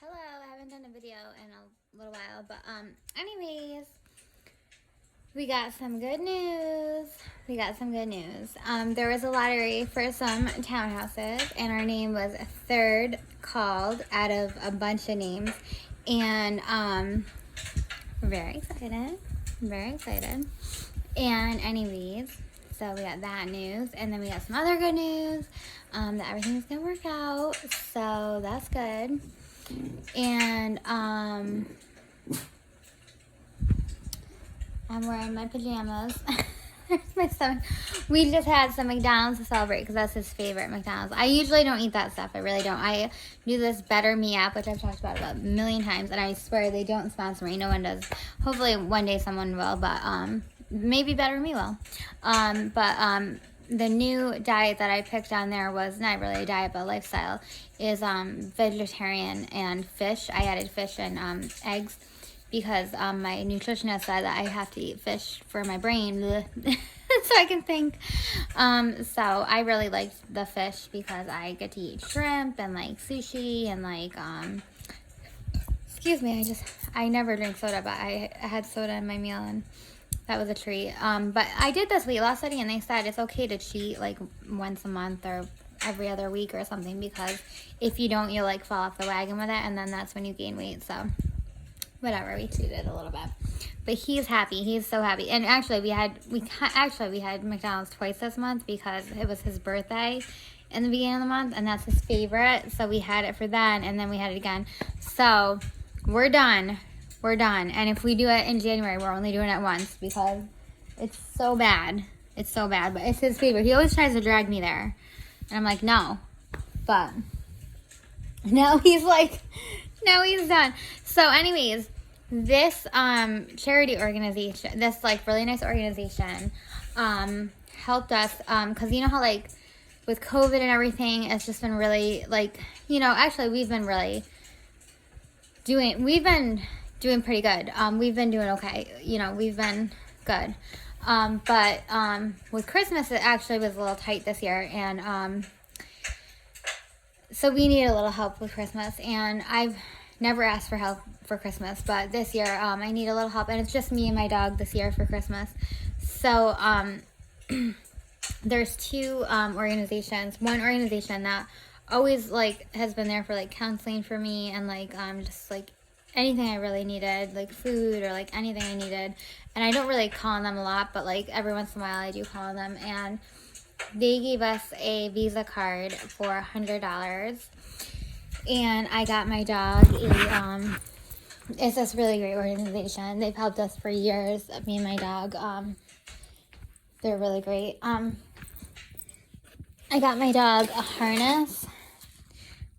Hello, I haven't done a video in a little while, but anyways, we got some good news. There was a lottery for some townhouses, and our name was third called out of a bunch of names, and we're very excited. And anyways, so we got that news, and then we got some other good news, that everything's gonna work out. So that's good. And I'm wearing my pajamas. There's my stomach. We just had some McDonald's to celebrate because that's his favorite McDonald's. I usually don't eat that stuff. I really don't. I do this Better Me app, which I've talked about a million times, and I swear they don't sponsor me. No one does. Hopefully one day someone will, but maybe Better Me will. The new diet that I picked on there was not really a diet, but a lifestyle, is vegetarian and fish. I added fish and eggs because my nutritionist said that I have to eat fish for my brain so I can think. So I really liked the fish because I get to eat shrimp and like sushi and like excuse me, I never drink soda, but I had soda in my meal and that was a treat. But I did this weight loss study, and they said it's okay to cheat like once a month or every other week or something, because if you don't, you'll like fall off the wagon with it, and then that's when you gain weight. So whatever, we cheated a little bit. But he's happy. He's so happy. And actually, we had McDonald's twice this month because it was his birthday in the beginning of the month, and that's his favorite. So we had it for then, and then we had it again. So we're done. And if we do it in January, we're only doing it once because it's so bad. But it's his favorite. He always tries to drag me there. And I'm like, no. But now he's done. So anyways, this charity organization, this like really nice organization, helped us because you know how like with COVID and everything, it's just been really like, actually we've been doing pretty good. We've been doing okay. We've been good. But with Christmas, it actually was a little tight this year. And so we needed a little help with Christmas. And I've never asked for help for Christmas. But this year, I need a little help. And it's just me and my dog this year for Christmas. So there's two organizations. One organization that always like has been there for like counseling for me and like just like anything I really needed, like food or like anything I needed. And I don't really call on them a lot, but like every once in a while I do call on them. And they gave us a Visa card for $100. And I got my dog it's this really great organization. They've helped us for years, me and my dog. They're really great. I got my dog a harness,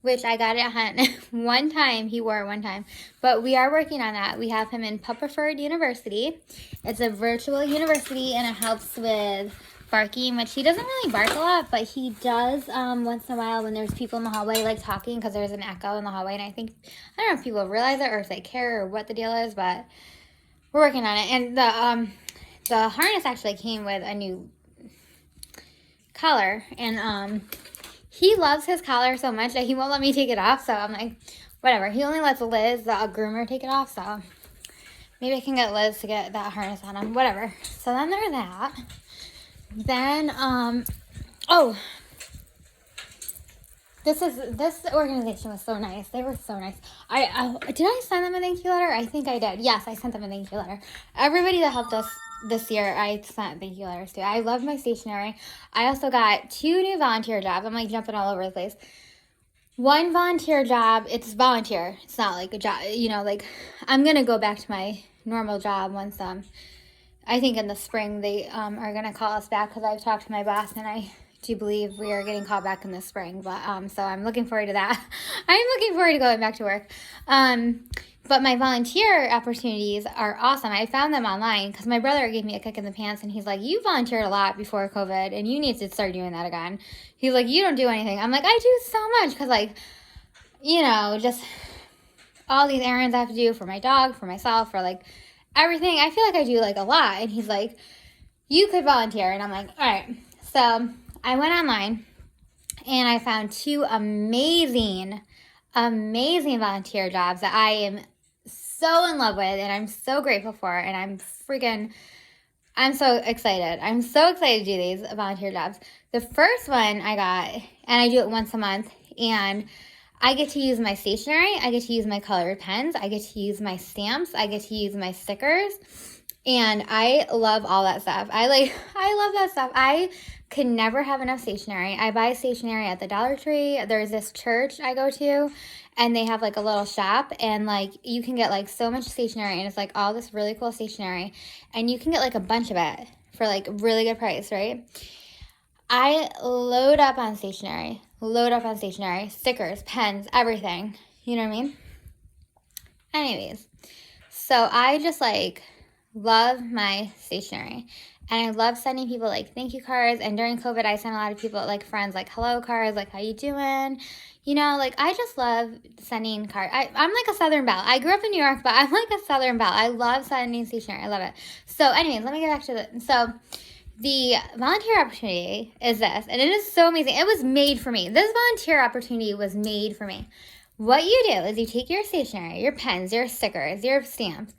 which I got it at one time. He wore it one time. But we are working on that. We have him in Pup Preferred University. It's a virtual university, and it helps with barking, which he doesn't really bark a lot, but he does once in a while when there's people in the hallway like talking, because there's an echo in the hallway. And I don't know if people realize it or if they care or what the deal is, but we're working on it. And the harness actually came with a new collar, and he loves his collar so much that he won't let me take it off. So I'm like, whatever. He only lets Liz, the groomer, take it off. So maybe I can get Liz to get that harness on him. Whatever. So then there's that. Then, this organization was so nice. They were so nice. Did I send them a thank you letter? I think I did. Yes, I sent them a thank you letter. Everybody that helped us this year, I sent thank you letters to. I love my stationery. I also got 2 new volunteer jobs. I'm like jumping all over the place. One volunteer job, it's volunteer. It's not like a job, like I'm going to go back to my normal job once, I think in the spring they are going to call us back, because I've talked to my boss and I do believe we are getting called back in the spring. But so I'm looking forward to that. I'm looking forward to going back to work. But my volunteer opportunities are awesome. I found them online because my brother gave me a kick in the pants, and he's like, you volunteered a lot before COVID and you need to start doing that again. He's like, you don't do anything. I'm like, I do so much, because like, just all these errands I have to do for my dog, for myself, for like everything. I feel like I do like a lot. And he's like, you could volunteer. And I'm like, all right. So I went online and I found 2 amazing amazing volunteer jobs that I am so in love with and I'm so grateful for, and I'm so excited. I'm so excited to do these volunteer jobs. The first one I got, and I do it once a month, and I get to use my stationery, I get to use my colored pens, I get to use my stamps, I get to use my stickers, and I love all that stuff. I love that stuff. I could never have enough stationery. I buy stationery at the Dollar Tree. There's this church I go to, and they have like a little shop, and like you can get like so much stationery, and it's like all this really cool stationery, and you can get like a bunch of it for like really good price, right? I load up on stationery, stickers, pens, everything. You know what I mean? Anyways, so I just like love my stationery. And I love sending people like thank you cards. And during COVID, I sent a lot of people like friends like hello cards, like how you doing? You know, like I just love sending cards. I'm like a Southern Belle. I grew up in New York, but I'm like a Southern Belle. I love sending stationery. I love it. So anyways, let me get back to the volunteer opportunity is this, and it is so amazing. It was made for me. This volunteer opportunity was made for me. What you do is you take your stationery, your pens, your stickers, your stamps,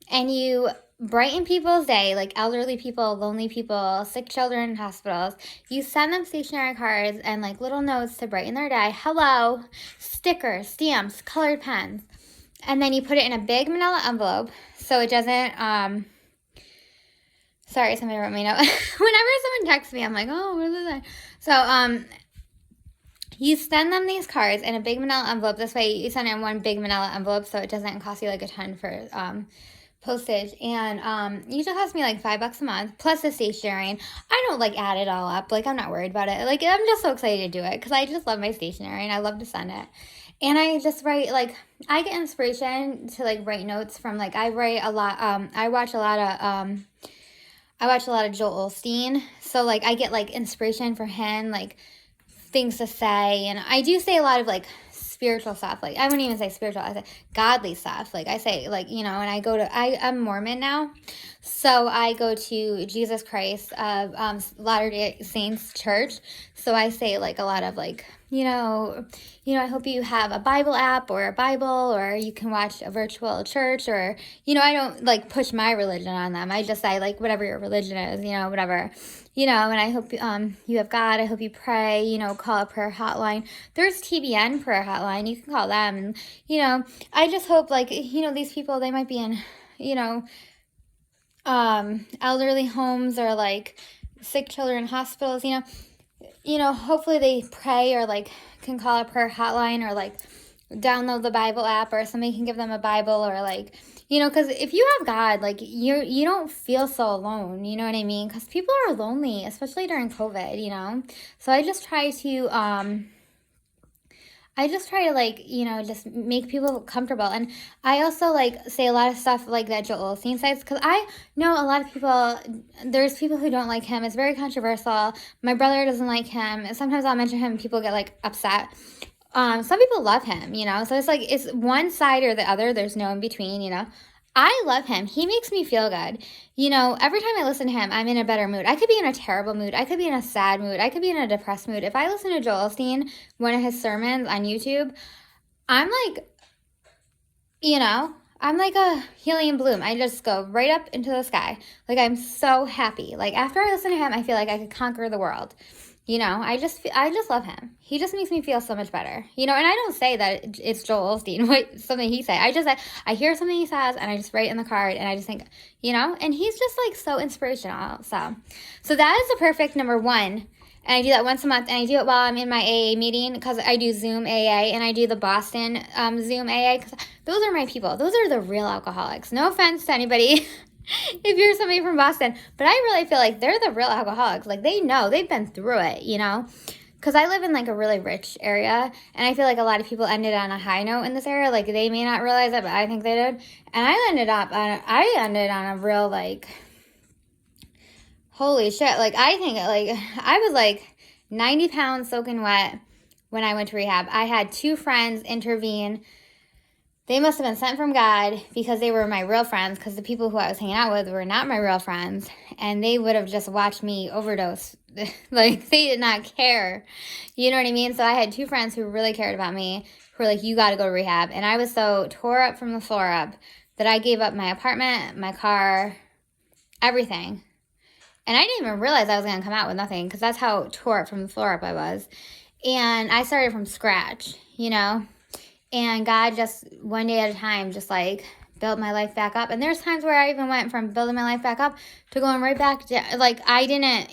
and you brighten people's day, like elderly people, lonely people, sick children in hospitals. You send them stationery cards and like little notes to brighten their day. Hello, stickers, stamps, colored pens. And then you put it in a big manila envelope so it doesn't, sorry, somebody wrote me a note. Whenever someone texts me, I'm like, oh, what is that? So, you send them these cards in a big manila envelope. This way you send it in one big manila envelope so it doesn't cost you like a ton for, postage, and usually costs me like $5 a month plus the stationery. And I don't like add it all up, like I'm not worried about it. Like I'm just so excited to do it because I just love my stationery and I love to send it. And I just write, like I get inspiration to like write notes from, like I write a lot. I watch a lot of Joel Osteen, so like I get like inspiration for him, like things to say. And I do say a lot of like spiritual stuff. Like I wouldn't even say spiritual, I say godly stuff. Like I say, like, you know, and I'm Mormon now. So I go to Jesus Christ Latter-day Saints Church. So I say like a lot of like, I hope you have a Bible app or a Bible, or you can watch a virtual church, or, I don't like push my religion on them. I just say like whatever your religion is, whatever, and I hope you have God. I hope you pray, call a prayer hotline. There's TBN prayer hotline. You can call them. And, I just hope like, these people, they might be in, elderly homes or like sick children in hospitals, hopefully they pray or like can call a prayer hotline or like download the Bible app, or somebody can give them a Bible, or like, because if you have God, like you don't feel so alone, you know what I mean? Because people are lonely, especially during COVID, So I just try to, like, just make people comfortable. And I also like say a lot of stuff like that Joel Osteen says, because I know a lot of people, there's people who don't like him. It's very controversial. My brother doesn't like him. Sometimes I'll mention him and people get like upset. Some people love him, so it's like, it's one side or the other. There's no in between, I love him. He makes me feel good. Every time I listen to him, I'm in a better mood. I could be in a terrible mood. I could be in a sad mood. I could be in a depressed mood. If I listen to Joel Osteen, one of his sermons on YouTube, I'm like, I'm like a helium balloon. I just go right up into the sky. Like, I'm so happy. Like, after I listen to him, I feel like I could conquer the world. I just love him. He just makes me feel so much better. And I don't say that it's Joel Osteen, something he said. I hear something he says, and I just write in the card, and I just think, and he's just like so inspirational. So that is the perfect number one. And I do that once a month, and I do it while I'm in my AA meeting, because I do Zoom AA, and I do the Boston Zoom AA, because those are my people. Those are the real alcoholics. No offense to anybody if you're somebody from Boston, but I really feel like they're the real alcoholics. Like, they know, they've been through it, because I live in like a really rich area, and I feel like a lot of people ended on a high note in this area. Like, they may not realize it, but I think they did. And I ended on a real like, holy shit. Like, I think like I was like 90 pounds soaking wet when I went to rehab. I had 2 friends intervene. they must have been sent from God because they were my real friends, because the people who I was hanging out with were not my real friends, and they would have just watched me overdose. Like, they did not care. You know what I mean? So I had 2 friends who really cared about me, who were like, you got to go to rehab. And I was so tore up from the floor up that I gave up my apartment, my car, everything. And I didn't even realize I was going to come out with nothing, because that's how tore up from the floor up I was. And I started from scratch, you know? And God just, one day at a time, just like built my life back up. And there's times where I even went from building my life back up to going right back to, like, I didn't,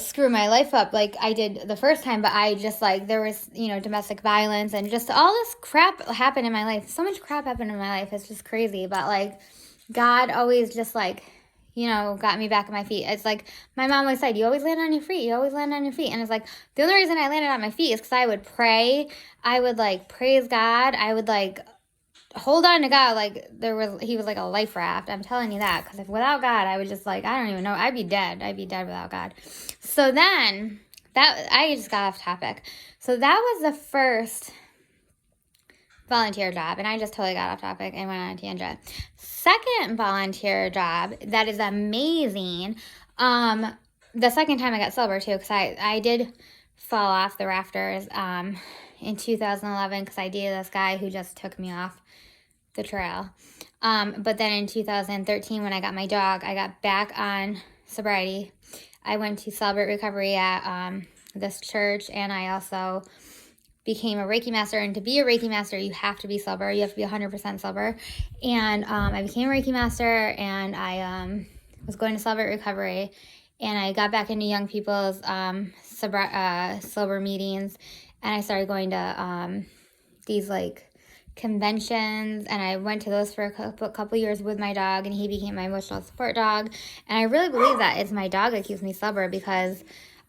screw my life up like I did the first time, but I just, like, there was, domestic violence and just all this crap happened in my life. So much crap happened in my life. It's just crazy. But, like, God always just, like, got me back on my feet. It's like my mom always said, you always land on your feet. You always land on your feet. And it's like, the only reason I landed on my feet is because I would pray. I would, like, praise God. I would, like, hold on to God. Like, he was like a life raft. I'm telling you that. Because without God, I would just, like, I don't even know. I'd be dead. I'd be dead without God. So then, I just got off topic. So that was the first volunteer job, and I just totally got off topic and went on a tangent. Second volunteer job that is amazing. The second time I got sober too, because I did fall off the rafters in 2011 because I dated this guy who just took me off the trail. But then in 2013, when I got my dog, I got back on sobriety. I went to Celebrate Recovery at this church, and I also became a Reiki master. And to be a Reiki master, you have to be sober. You have to be 100% sober. And I became a Reiki master, and I was going to Celebrate Recovery, and I got back into young people's sober meetings, and I started going to these, like, conventions, and I went to those for a couple years with my dog, and he became my emotional support dog. And I really believe that it's my dog that keeps me sober, because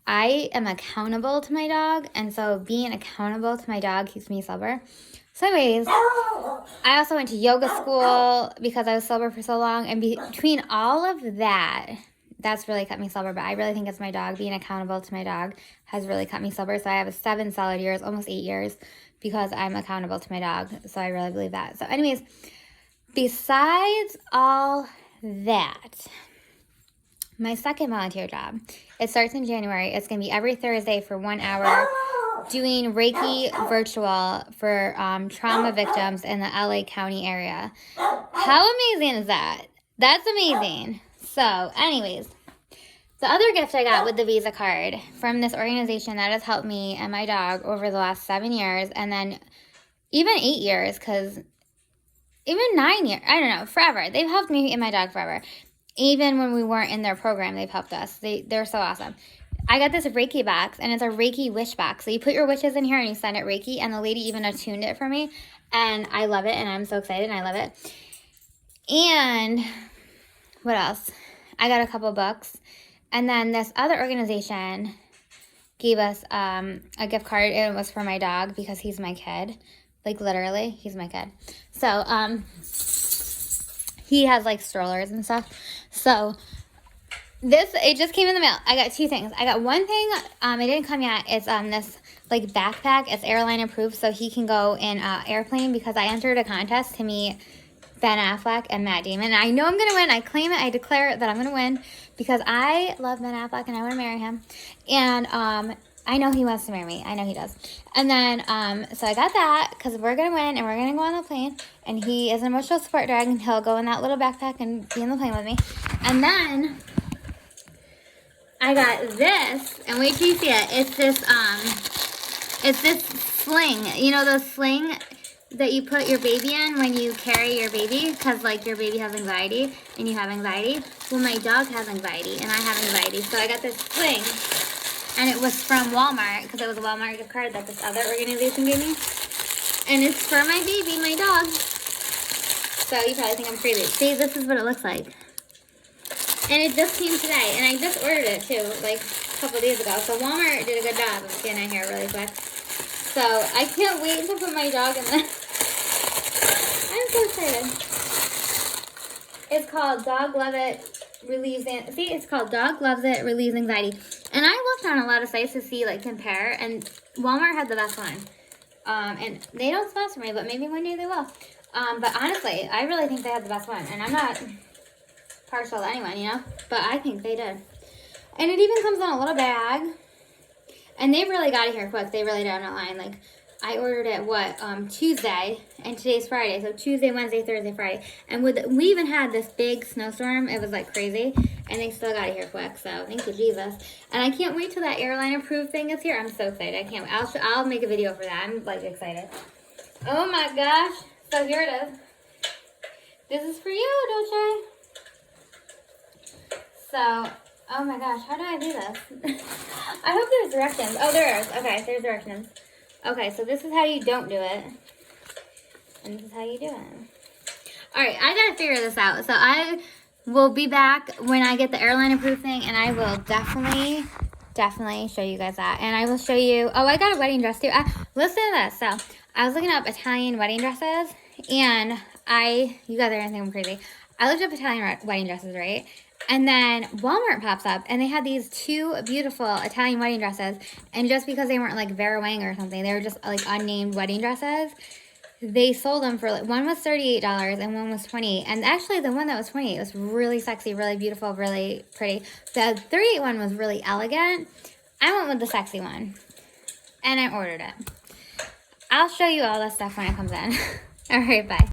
I am accountable to my dog, and so being accountable to my dog keeps me sober. So anyways, I also went to yoga school because I was sober for so long, and between all of that, that's really kept me sober. But I really think it's my dog. Being accountable to my dog has really kept me sober. So I have 7 solid years, almost 8 years, because I'm accountable to my dog. So I really believe that. So anyways, besides all that, my second volunteer job, it starts in January. It's going to be every Thursday for 1 hour doing Reiki virtual for trauma victims in the LA County area. How amazing is that? That's amazing. So anyways, the other gift I got with the Visa card from this organization that has helped me and my dog over the last 7 years, and then even 8 years, because even 9 years, I don't know, forever. They've helped me and my dog forever. Even when we weren't in their program, they've helped us. They're so awesome. I got this Reiki box, and it's a Reiki wish box. So you put your wishes in here, and you send it Reiki, and the lady even attuned it for me. And I love it, and I'm so excited, and I love it. And what else? I got a couple books. And then this other organization gave us a gift card, and it was for my dog because he's my kid. Like, literally, he's my kid. So, he has, like, strollers and stuff. So, it just came in the mail. I got 2 things. I got one thing, it didn't come yet. It's this, like, backpack. It's airline approved, so he can go in airplane, because I entered a contest to meet Ben Affleck and Matt Damon. And I know I'm going to win. I claim it. I declare it that I'm going to win, because I love Ben Affleck and I want to marry him. And I know he wants to marry me. I know he does. And then, so I got that, because we're going to win, and we're going to go on the plane. And he is an emotional support dog, and he'll go in that little backpack and be on the plane with me. And then I got this, and wait till you see it. It's this sling. You know those sling that you put your baby in when you carry your baby, because, like, your baby has anxiety and you have anxiety? Well, my dog has anxiety and I have anxiety, so I got this sling, and it was from Walmart, because it was a Walmart gift card that this other organization gave me, and it's for my baby, my dog. So you probably think I'm crazy. See, this is what it looks like, and it just came today, and I just ordered it too, like, a couple days ago. So Walmart did a good job of getting it here really quick. So I can't wait to put my dog in this. I'm so excited. It's called Dog Love It Relieves it's called Dog Loves It Relieves Anxiety. And I looked on a lot of sites to see, like, compare, and Walmart had the best one. And they don't sponsor me, but maybe one day they will. But honestly, I really think they had the best one. And I'm not partial to anyone, you know? But I think they did. And it even comes in a little bag. And they really got it here quick. They really did, I'm not lying. Like, I ordered it, Tuesday, and today's Friday. So Tuesday, Wednesday, Thursday, Friday. And we even had this big snowstorm. It was like crazy. And they still got it here quick. So thank you, Jesus. And I can't wait till that airline approved thing is here. I'm so excited. I can't. I'll make a video for that. I'm like excited. Oh my gosh. So here it is. This is for you, Dolce. So, oh my gosh, how do I do this? I hope there's directions. Oh, there is. Okay, there's directions. Okay, so this is how you don't do it. And this is how you do it. Alright, I gotta figure this out. So I will be back when I get the airline approved thing, and I will definitely show you guys that. And I will show you, oh, I got a wedding dress too. Listen to this. So I was looking up Italian wedding dresses, and you guys are gonna think I'm crazy. I looked up Italian wedding dresses, right? And then Walmart pops up, and they had these two beautiful Italian wedding dresses. And just because they weren't like Vera Wang or something, they were just like unnamed wedding dresses. They sold them for like, one was $38 and one was $20. And actually, the one that was $20 was really sexy, really beautiful, really pretty. The $38 one was really elegant. I went with the sexy one, and I ordered it. I'll show you all that stuff when it comes in. All right, bye.